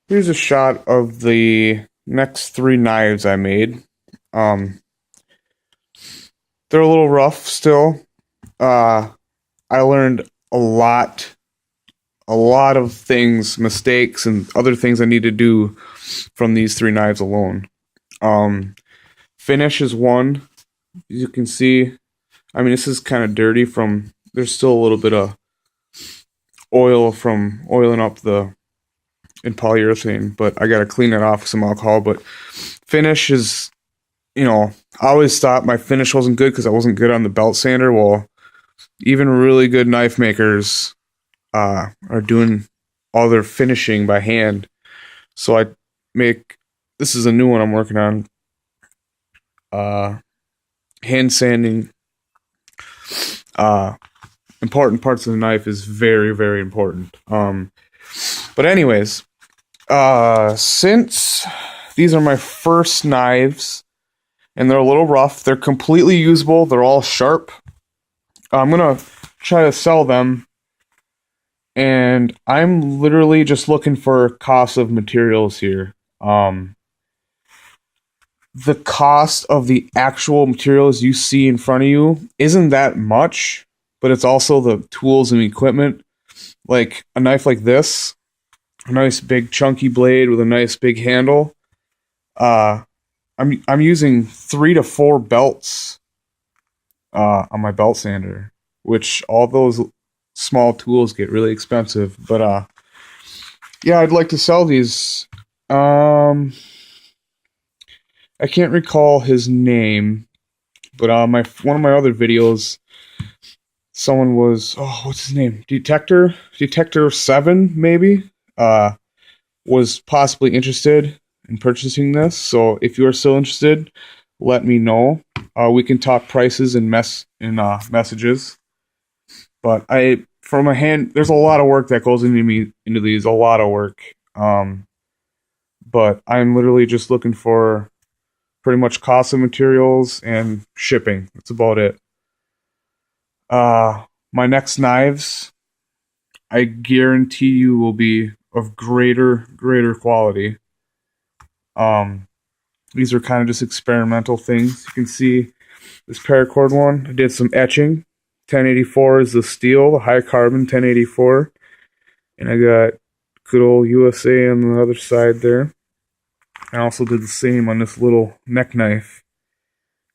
Here's a shot of the next three knives I made. Um, they're a little rough still. Uh, I learned a lot of things, mistakes, and other things I need to do from these three knives alone. Um, Finish is one. As you can see, I mean, this is kind of dirty from, there's still a little bit of oil from oiling up the in polyurethane, but I gotta clean it off with some alcohol. But finish is, I always thought my finish wasn't good because I wasn't good on the belt sander. Well, even really good knife makers are doing all their finishing by hand. So I make, this is a new one I'm working on. Hand sanding important parts of the knife is very, very important. But anyways, since these are my first knives and they're a little rough, they're completely usable, they're all sharp. I'm gonna try to sell them, and I'm literally just looking for cost of materials here. The cost of the actual materials you see in front of you isn't that much, but it's also the tools and equipment. Like a knife like this, a nice big chunky blade with a nice big handle. I'm using 3 to 4 belts on my belt sander, which all those small tools get really expensive. But yeah, I'd like to sell these. I can't recall his name, but my one of my other videos, someone was, oh, what's his name? Detector 7 maybe, was possibly interested in purchasing this. So if you are still interested, let me know. We can talk prices and messages. But from a hand, there's a lot of work that goes into these, a lot of work. But I'm literally just looking for pretty much cost of materials and shipping. That's about it. My next knives, I guarantee you, will be of greater quality. These are kind of just experimental things. You can see this paracord one. I did some etching. 1084 is the steel, the high carbon 1084, and I got good old USA on the other side there. I also did the same on this little neck knife,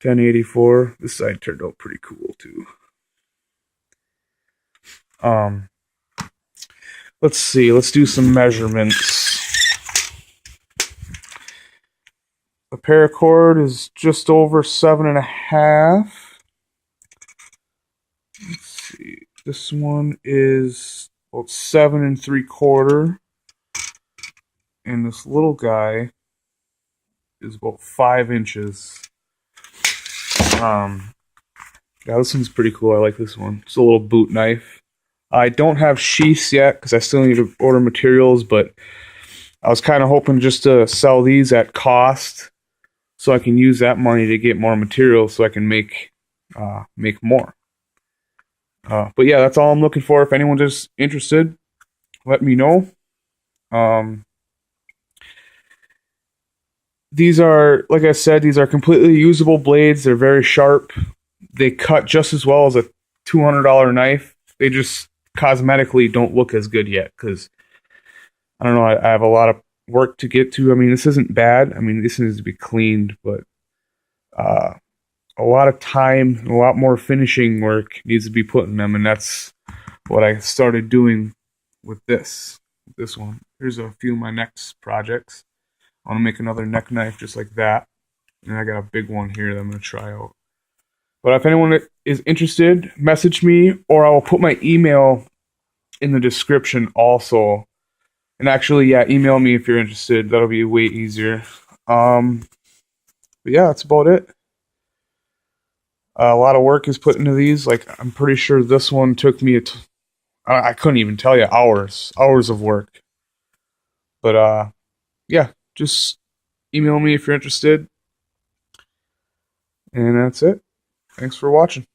1084. This side turned out pretty cool too. Let's see. Let's do some measurements. The paracord is just over 7.5. Let's see. This one is about 7 3/4, and this little guy is about 5 inches. Yeah, this one's pretty cool. I like this one. It's a little boot knife. I don't have sheaths yet because I still need to order materials, but I was kind of hoping just to sell these at cost so I can use that money to get more materials so I can make more. But yeah, that's all I'm looking for. If anyone's just interested, let me know. These are, like I said, these are completely usable blades. They're very sharp. They cut just as well as a $200 knife. They just cosmetically don't look as good yet because I don't know. I have a lot of work to get to. I mean, this isn't bad. I mean, this needs to be cleaned, but a lot of time, a lot more finishing work needs to be put in them, and that's what I started doing with this one. Here's a few of my next projects. I want to make another neck knife just like that, and I got a big one here that I'm going to try out. But if anyone is interested, message me, or I will put my email in the description also. And actually, yeah, email me if you're interested. That'll be way easier. But yeah, that's about it. A lot of work is put into these. Like, I'm pretty sure this one took me I couldn't even tell you, hours of work. But yeah, just email me if you're interested. And that's it. Thanks for watching.